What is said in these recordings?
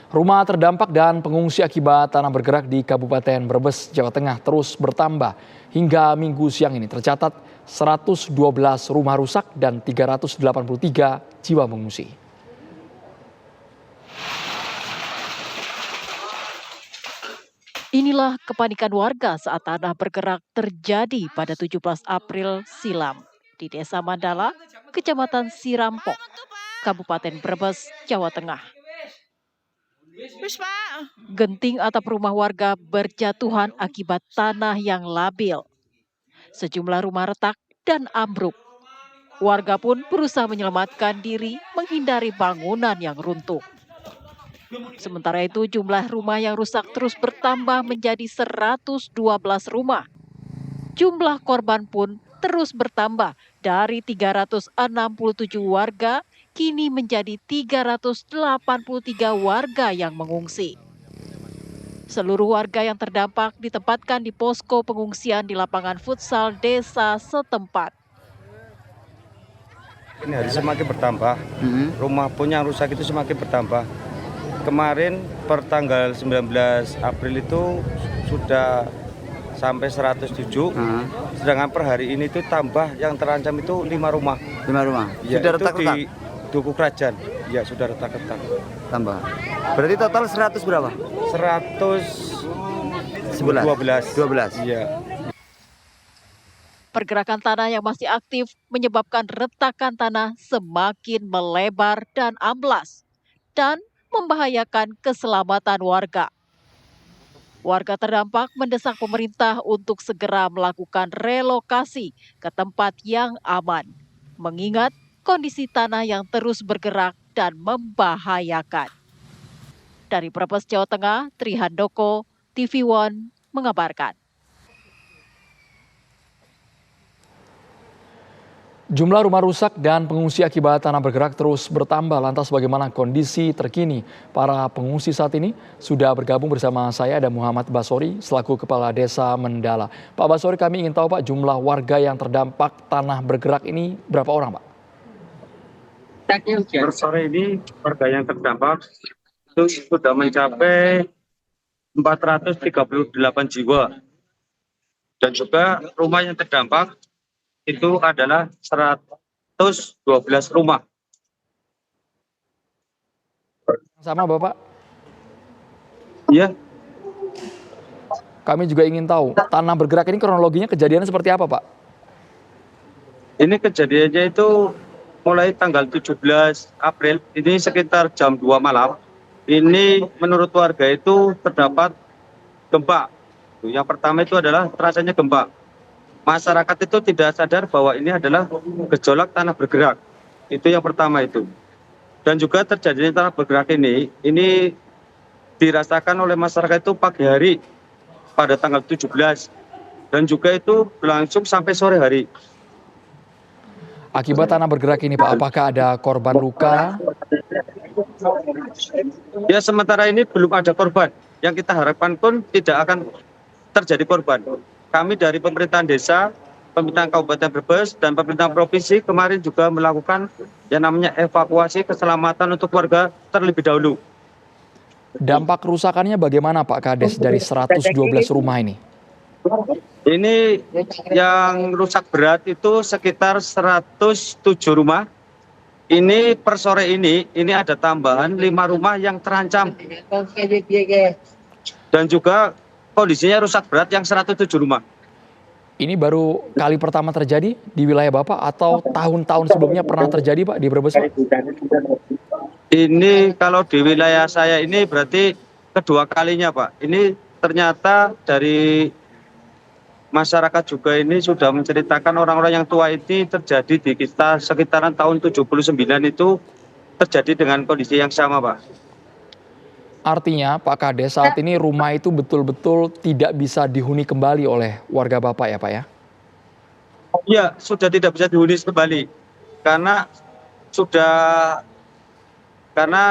Rumah terdampak dan pengungsi akibat tanah bergerak di Kabupaten Brebes, Jawa Tengah terus bertambah. Hingga Minggu siang ini tercatat 112 rumah rusak dan 383 jiwa mengungsi. Inilah kepanikan warga saat tanah bergerak terjadi pada 17 April silam di Desa Mandala, Kecamatan Sirampok, Kabupaten Brebes, Jawa Tengah. Genting atap rumah warga berjatuhan akibat tanah yang labil. Sejumlah rumah retak dan ambruk. Warga pun berusaha menyelamatkan diri menghindari bangunan yang runtuh. Sementara itu jumlah rumah yang rusak terus bertambah menjadi 112 rumah. Jumlah korban pun terus bertambah dari 367 warga kini menjadi 383 warga yang mengungsi. Seluruh warga yang terdampak ditempatkan di posko pengungsian di lapangan futsal desa setempat. Ini hari semakin bertambah, rumah pun yang rusak itu semakin bertambah. Kemarin per tanggal 19 April itu sudah sampai 107, sedangkan per hari ini itu tambah yang terancam itu 5 rumah. 5 rumah? Ya, sudah itu retak-retak? Di Duku Kerajaan, ya sudah retak-retak. Tambah. Berarti total 100 berapa? 112. Iya. Pergerakan tanah yang masih aktif menyebabkan retakan tanah semakin melebar dan amblas dan membahayakan keselamatan warga. Warga terdampak mendesak pemerintah untuk segera melakukan relokasi ke tempat yang aman, mengingat kondisi tanah yang terus bergerak dan membahayakan. Dari Brebes, Jawa Tengah, Trihandoko, TV One mengabarkan. Jumlah rumah rusak dan pengungsi akibat tanah bergerak terus bertambah. Lantas bagaimana kondisi terkini para pengungsi saat ini? Sudah bergabung bersama saya ada Muhammad Basori selaku Kepala Desa Mendala. Pak Basori, kami ingin tahu Pak, jumlah warga yang terdampak tanah bergerak ini berapa orang Pak? Per sore ini warga yang terdampak itu sudah mencapai 438 jiwa. Dan juga rumah yang terdampak itu adalah 112 rumah. Sama Bapak? Iya. Kami juga ingin tahu, tanah bergerak ini kronologinya kejadiannya seperti apa Pak? Ini kejadiannya itu mulai tanggal 17 April, ini sekitar jam 2 malam. Ini menurut warga itu terdapat gempa. Yang pertama itu adalah terasanya gempa. Masyarakat itu tidak sadar bahwa ini adalah gejolak tanah bergerak. Itu yang pertama itu. Dan juga terjadinya tanah bergerak ini dirasakan oleh masyarakat itu pagi hari pada tanggal 17. Dan juga itu berlangsung sampai sore hari. Akibat tanah bergerak ini Pak, apakah ada korban luka? Ya sementara ini belum ada korban. Yang kita harapkan pun tidak akan terjadi korban. Kami dari pemerintahan desa, pemerintahan Kabupaten Brebes, dan pemerintahan provinsi kemarin juga melakukan yang namanya evakuasi keselamatan untuk warga terlebih dahulu. Dampak kerusakannya bagaimana Pak Kades dari 112 rumah ini? Ini yang rusak berat itu sekitar 107 rumah. Ini per sore ini ada tambahan 5 rumah yang terancam. Dan juga kondisinya rusak berat yang 107 rumah. Ini baru kali pertama terjadi di wilayah Bapak atau tahun-tahun sebelumnya pernah terjadi Pak di Brebes Pak? Ini kalau di wilayah saya ini berarti kedua kalinya Pak. Ini ternyata dari masyarakat juga ini sudah menceritakan orang-orang yang tua ini terjadi di kita sekitaran tahun 79 itu terjadi dengan kondisi yang sama Pak. Artinya Pak Kades saat ini rumah itu betul-betul tidak bisa dihuni kembali oleh warga Bapak ya Pak ya? Iya, sudah tidak bisa dihuni kembali. Karena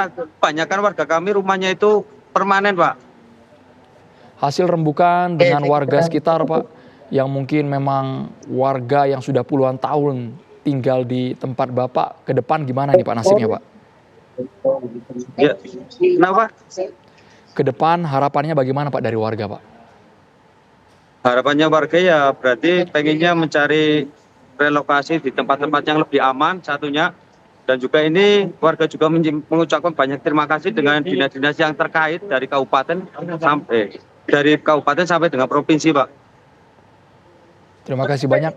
kebanyakan warga kami rumahnya itu permanen Pak. Hasil rembukan dengan warga sekitar Pak, yang mungkin memang warga yang sudah puluhan tahun tinggal di tempat Bapak, ke depan gimana nih Pak nasibnya Pak? Ya, kenapa? Ke depan harapannya bagaimana Pak dari warga Pak? Harapannya warga ya berarti pengennya mencari relokasi di tempat-tempat yang lebih aman satunya. Dan juga ini warga juga mengucapkan banyak terima kasih dengan dinas-dinas yang terkait dari kabupaten sampai dengan provinsi, Pak. Terima kasih banyak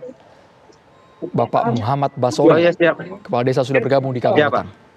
Bapak Muhammad Basori, Oh, ya, siap. Kepala Desa sudah bergabung di Ya, Kabupaten. Pak.